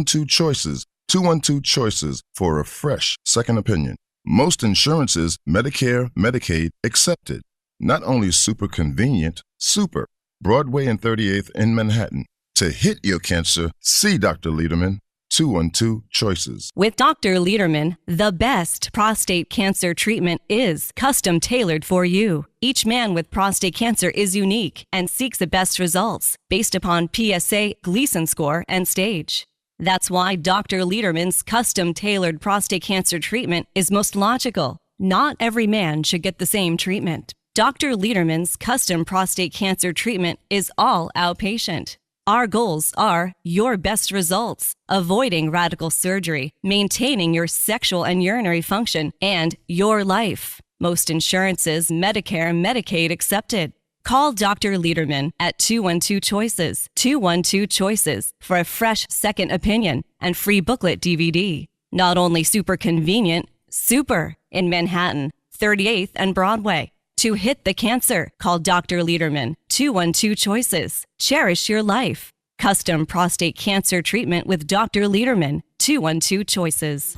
212 Choices, 212 Choices for a fresh second opinion. Most insurances, Medicare, Medicaid, accepted. Not only super convenient, super. Broadway and 38th in Manhattan. To hit your cancer, see Dr. Lederman. 212 Choices. With Dr. Lederman, the best prostate cancer treatment is custom tailored for you. Each man with prostate cancer is unique and seeks the best results based upon PSA, Gleason score, and stage. That's why Dr. Lederman's custom tailored prostate cancer treatment is most logical. Not every man should get the same treatment. Dr. Lederman's custom prostate cancer treatment is all outpatient. Our goals are your best results, avoiding radical surgery, maintaining your sexual and urinary function, and your life. Most insurances, Medicare, Medicaid accepted. Call Dr. Lederman at 212 Choices, 212 Choices for a fresh second opinion and free booklet DVD. Not only super convenient, super in Manhattan, 38th and Broadway. To hit the cancer, call Dr. Lederman, 212 Choices. Cherish your life. Custom prostate cancer treatment with Dr. Lederman, 212 Choices.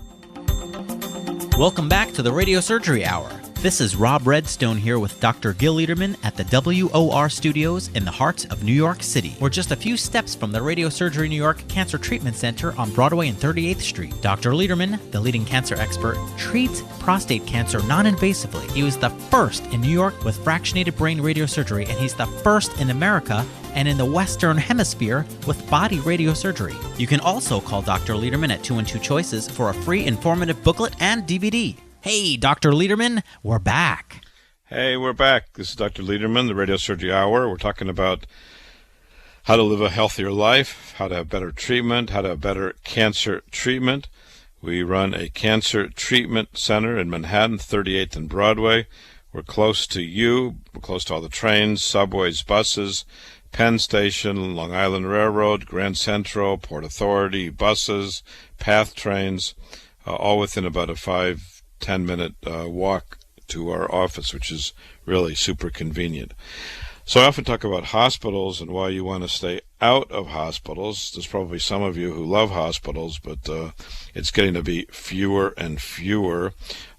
Welcome back to the Radiosurgery Hour. This is Rob Redstone here with Dr. Gil Lederman at the WOR Studios in the heart of New York City. We're just a few steps from the Radiosurgery New York Cancer Treatment Center on Broadway and 38th Street. Dr. Lederman, the leading cancer expert, treats prostate cancer non-invasively. He was the first in New York with fractionated brain radiosurgery, and he's the first in America and in the Western Hemisphere with body radiosurgery. You can also call Dr. Lederman at 212 Choices for a free informative booklet and DVD. Hey, Dr. Lederman, we're back. Hey, we're back. This is Dr. Lederman, the Radiosurgery Hour. We're talking about how to live a healthier life, how to have better treatment, how to have better cancer treatment. We run a cancer treatment center in Manhattan, 38th and Broadway. We're close to you. We're close to all the trains, subways, buses, Penn Station, Long Island Railroad, Grand Central, Port Authority, buses, PATH trains, all within about a 5-10-minute walk to our office, which is really super convenient. So I often talk about hospitals and why you want to stay out of hospitals. There's probably some of you who love hospitals, but it's getting to be fewer and fewer.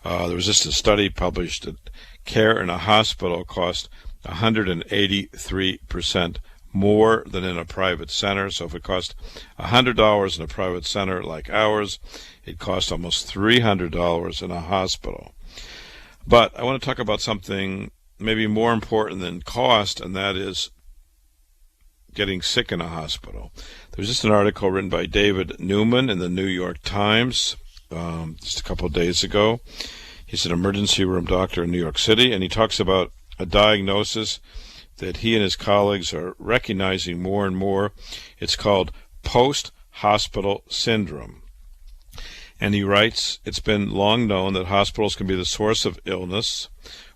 There was just a study published that care in a hospital cost 183% more than in a private center. So if it cost $100 in a private center like ours, it costs almost $300 in a hospital. But I want to talk about something maybe more important than cost, and that is getting sick in a hospital. There's just an article written by David Newman in the New York Times just a couple of days ago. He's an emergency room doctor in New York City, and he talks about a diagnosis that he and his colleagues are recognizing more and more. It's called post-hospital syndrome. And he writes, it's been long known that hospitals can be the source of illness.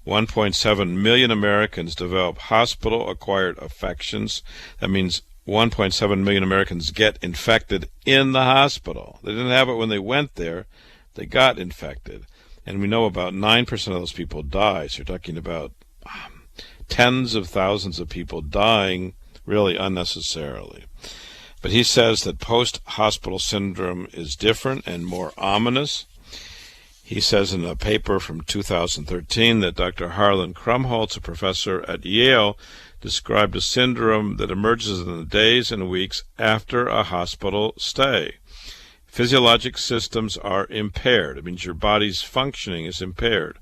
1.7 million Americans develop hospital-acquired infections. That means 1.7 million Americans get infected in the hospital. They didn't have it when they went there. They got infected. And we know about 9% of those people die. So you're talking about tens of thousands of people dying really unnecessarily. But he says that post-hospital syndrome is different and more ominous. He says in a paper from 2013 that Dr. Harlan Krumholtz, a professor at Yale, described a syndrome that emerges in the days and weeks after a hospital stay. Physiologic systems are impaired. It means your body's functioning is impaired.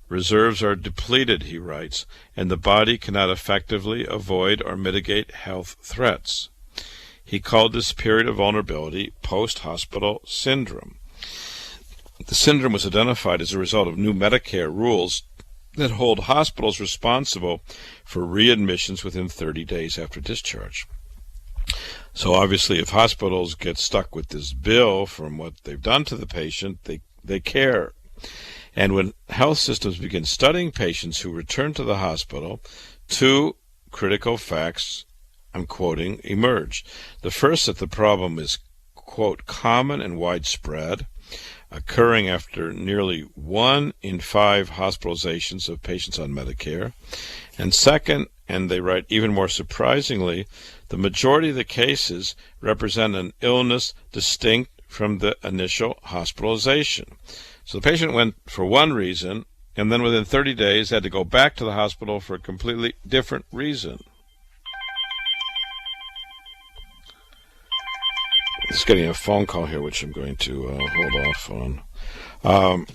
Reserves are depleted, he writes, and the body cannot effectively avoid or mitigate health threats. He called this period of vulnerability post-hospital syndrome. The syndrome was identified as a result of new Medicare rules that hold hospitals responsible for readmissions within 30 days after discharge. So obviously if hospitals get stuck with this bill from what they've done to the patient, they care. And when health systems begin studying patients who return to the hospital, two critical facts, I'm quoting, emerge. The first, that the problem is, quote, common and widespread, occurring after nearly 1 in 5 hospitalizations of patients on Medicare. And second, and they write, even more surprisingly, the majority of the cases represent an illness distinct from the initial hospitalization. So the patient went for one reason, and then within 30 days had to go back to the hospital for a completely different reason. Just getting a phone call here, which I'm going to hold off on.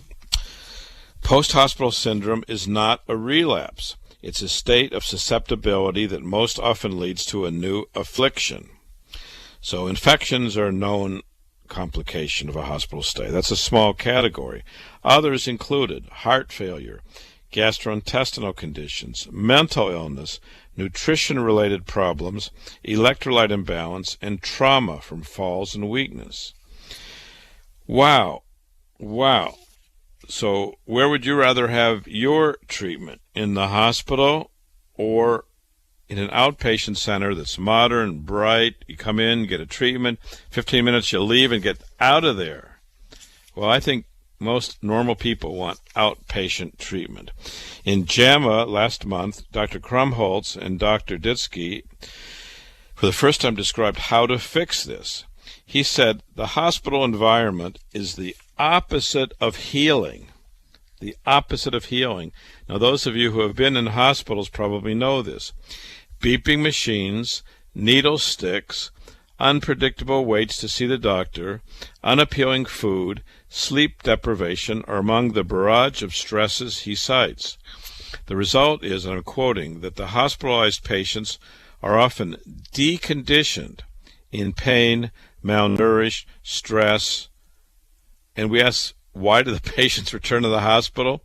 Post-hospital syndrome is not a relapse. It's a state of susceptibility that most often leads to a new affliction. So infections are a known complication of a hospital stay. That's a small category. Others included heart failure, gastrointestinal conditions, mental illness, nutrition-related problems, electrolyte imbalance, and trauma from falls and weakness. Wow. Wow. So where would you rather have your treatment? In the hospital or in an outpatient center that's modern, bright? You come in, get a treatment, 15 minutes, you leave and get out of there. Well, I think most normal people want outpatient treatment. In JAMA last month, Dr. Krumholtz and Dr. Ditsky for the first time described how to fix this. He said the hospital environment is the opposite of healing. The opposite of healing. Now, those of you who have been in hospitals probably know this. Beeping machines, needle sticks, unpredictable waits to see the doctor, unappealing food, sleep deprivation are among the barrage of stresses he cites. The result is, and I'm quoting, that the hospitalized patients are often deconditioned, in pain, malnourished, stress. And we ask, why do the patients return to the hospital?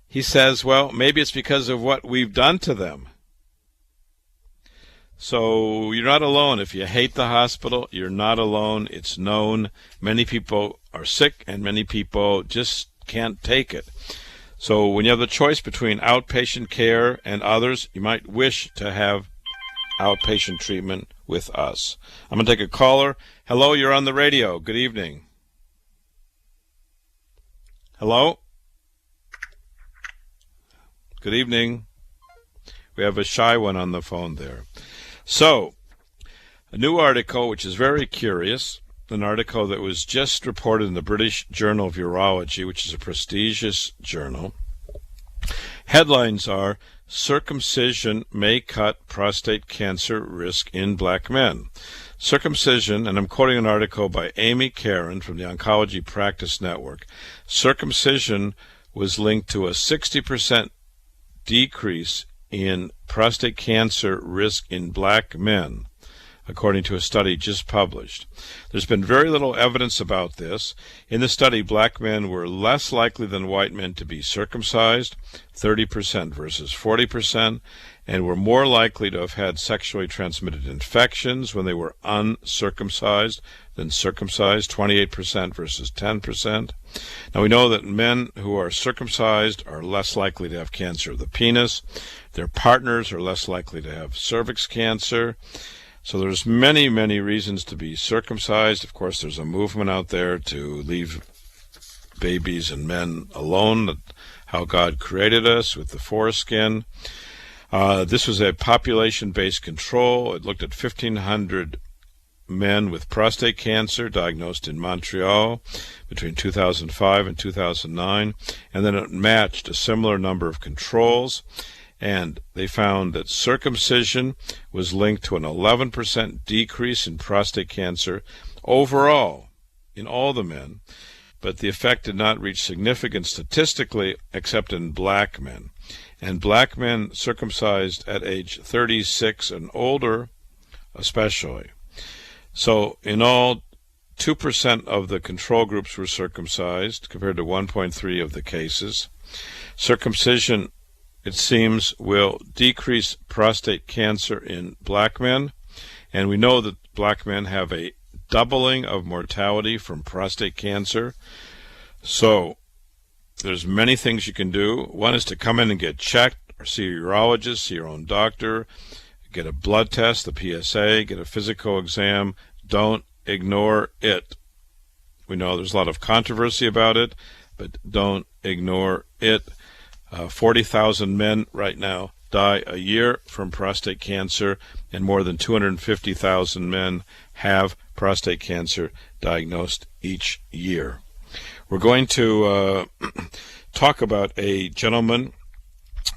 He says, well, maybe it's because of what we've done to them. So you're not alone. If you hate the hospital, you're not alone. It's known. Many people are sick and many people just can't take it. So when you have the choice between outpatient care and others, you might wish to have outpatient treatment with us. I'm going to take a caller. Hello, you're on the radio. Good evening. Hello? Good evening. We have a shy one on the phone there. So, a new article which is very curious, an article that was just reported in the British Journal of Urology, which is a prestigious journal. Headlines are, Circumcision May Cut Prostate Cancer Risk in Black Men. Circumcision, and I'm quoting an article by Amy Karen from the Oncology Practice Network, circumcision was linked to a 60% decrease in prostate cancer risk in black men, according to a study just published. There's been very little evidence about this. In the study, black men were less likely than white men to be circumcised, 30% versus 40%, and were more likely to have had sexually transmitted infections when they were uncircumcised than circumcised, 28% versus 10%. Now, we know that men who are circumcised are less likely to have cancer of the penis. Their partners are less likely to have cervix cancer. So there's many, many reasons to be circumcised. Of course, there's a movement out there to leave babies and men alone, how God created us with the foreskin. This was a population-based control. It looked at 1,500 men with prostate cancer diagnosed in Montreal between 2005 and 2009, and then it matched a similar number of controls, and they found that circumcision was linked to an 11% decrease in prostate cancer overall in all the men, but the effect did not reach significance statistically except in black men. And black men circumcised at age 36 and older especially. So in all, 2% of the control groups were circumcised compared to 1.3% of the cases. Circumcision, it seems, will decrease prostate cancer in black men, and we know that black men have a doubling of mortality from prostate cancer. So there's many things you can do. One is to come in and get checked, or see a urologist, see your own doctor, get a blood test, the PSA, get a physical exam. Don't ignore it. We know there's a lot of controversy about it, but don't ignore it. 40,000 men right now die a year from prostate cancer, and more than 250,000 men have prostate cancer diagnosed each year. We're going to talk about a gentleman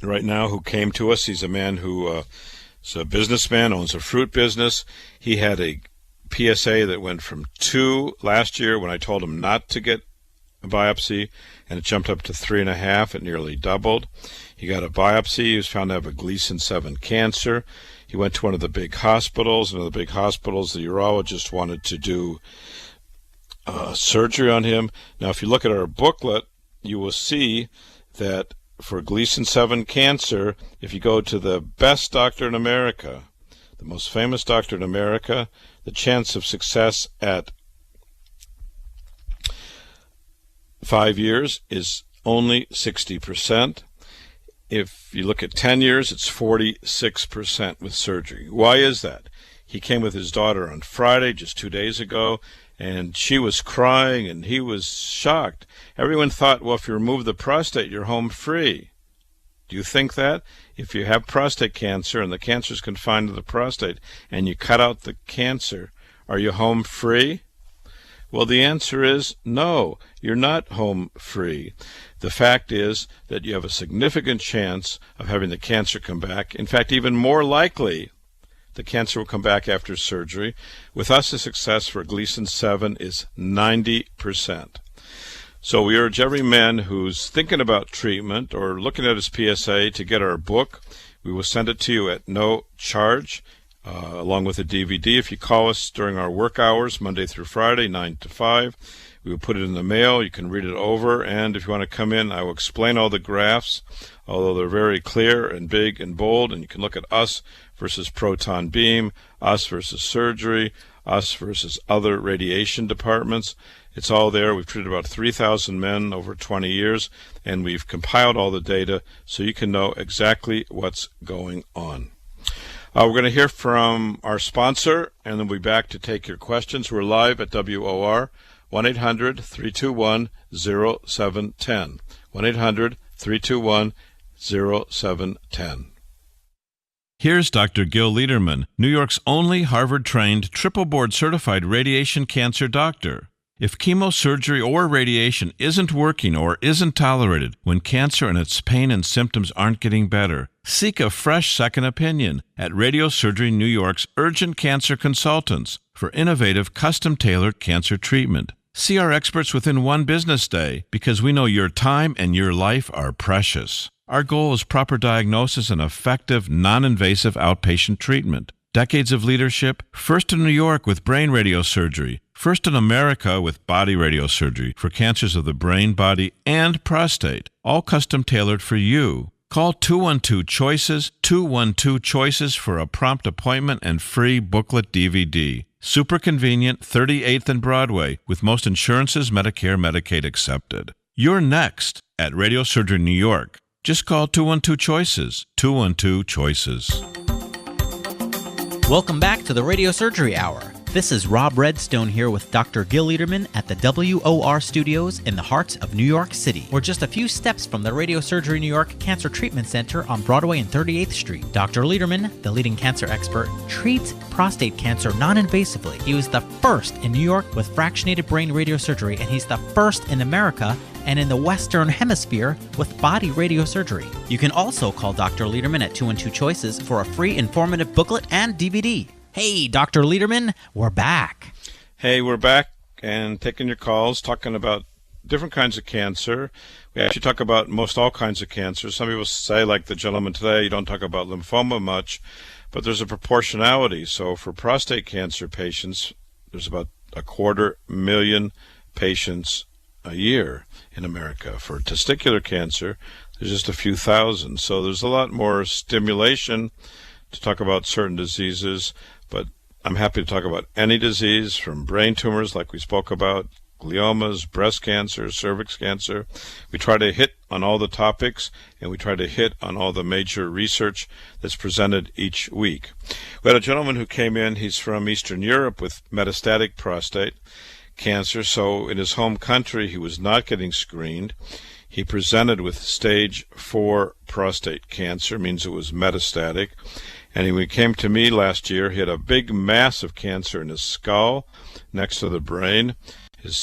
right now who came to us. He's a man who is a businessman, owns a fruit business. He had a PSA that went from 2 last year when I told him not to get a biopsy, and it jumped up to 3.5. It nearly doubled. He got a biopsy. He was found to have a Gleason 7 cancer. He went to one of the big hospitals. One of the big hospitals, the urologist wanted to do surgery on him. Now, if you look at our booklet, you will see that for Gleason 7 cancer, if you go to the best doctor in America, the most famous doctor in America, the chance of success at 5 years is only 60%. If you look at 10 years, it's 46% with surgery. Why is that? He came with his daughter on Friday, just 2 days ago, and she was crying and he was shocked. Everyone thought, well, if you remove the prostate, you're home free. Do you think that? If you have prostate cancer and the cancer is confined to the prostate and you cut out the cancer, are you home free? Well, the answer is no, you're not home free. The fact is that you have a significant chance of having the cancer come back. In fact, even more likely, the cancer will come back after surgery. With us, the success for Gleason 7 is 90%. So we urge every man who's thinking about treatment or looking at his PSA to get our book. We will send it to you at no charge, along with a DVD. If you call us during our work hours, Monday through Friday, 9 to 5, we will put it in the mail. You can read it over, and if you want to come in, I will explain all the graphs, although they're very clear and big and bold, and you can look at us versus proton beam, us versus surgery, us versus other radiation departments. It's all there. We've treated about 3,000 men over 20 years, and we've compiled all the data so you can know exactly what's going on. We're going to hear from our sponsor, and then we'll be back to take your questions. We're live at WOR, 1-800-321-0710, 1-800-321-0710. Here's Dr. Gil Lederman, New York's only Harvard-trained, triple-board certified radiation cancer doctor. If chemosurgery or radiation isn't working or isn't tolerated when cancer and its pain and symptoms aren't getting better, seek a fresh second opinion at Radiosurgery New York's Urgent Cancer Consultants for innovative, custom-tailored cancer treatment. See our experts within one business day because we know your time and your life are precious. Our goal is proper diagnosis and effective, non-invasive outpatient treatment. Decades of leadership, first in New York with brain radiosurgery, first in America with body radiosurgery for cancers of the brain, body, and prostate, all custom-tailored for you. Call 212-CHOICES, 212-CHOICES for a prompt appointment and free booklet DVD. Super convenient, 38th and Broadway, with most insurances, Medicare, Medicaid accepted. You're next at Radiosurgery New York. Just call 212-CHOICES, 212-CHOICES. Welcome back to the Radiosurgery Hour. This is Rob Redstone here with Dr. Gil Lederman at the WOR Studios in the heart of New York City. We're just a few steps from the Radiosurgery New York Cancer Treatment Center on Broadway and 38th Street. Dr. Lederman, the leading cancer expert, treats prostate cancer non-invasively. He was the first in New York with fractionated brain radiosurgery, and he's the first in America and in the Western Hemisphere with body radiosurgery. You can also call Dr. Lederman at 212-CHOICES for a free informative booklet and DVD. Hey, Dr. Lederman, we're back. Hey, we're back and taking your calls, talking about different kinds of cancer. We actually talk about most all kinds of cancer. Some people say, like the gentleman today, you don't talk about lymphoma much, but there's a proportionality. So for prostate cancer patients, there's about 250,000 patients a year in America. For testicular cancer, there's just a few thousand. So there's a lot more stimulation to talk about certain diseases, but I'm happy to talk about any disease from brain tumors like we spoke about, gliomas, breast cancer, cervix cancer. We try to hit on all the topics, and we try to hit on all the major research that's presented each week. We had a gentleman who came in. He's from Eastern Europe with metastatic prostate cancer, so in his home country he was not getting screened. He presented with stage 4 prostate cancer, means it was metastatic. And when he came to me last year, he had a big mass of cancer in his skull next to the brain. His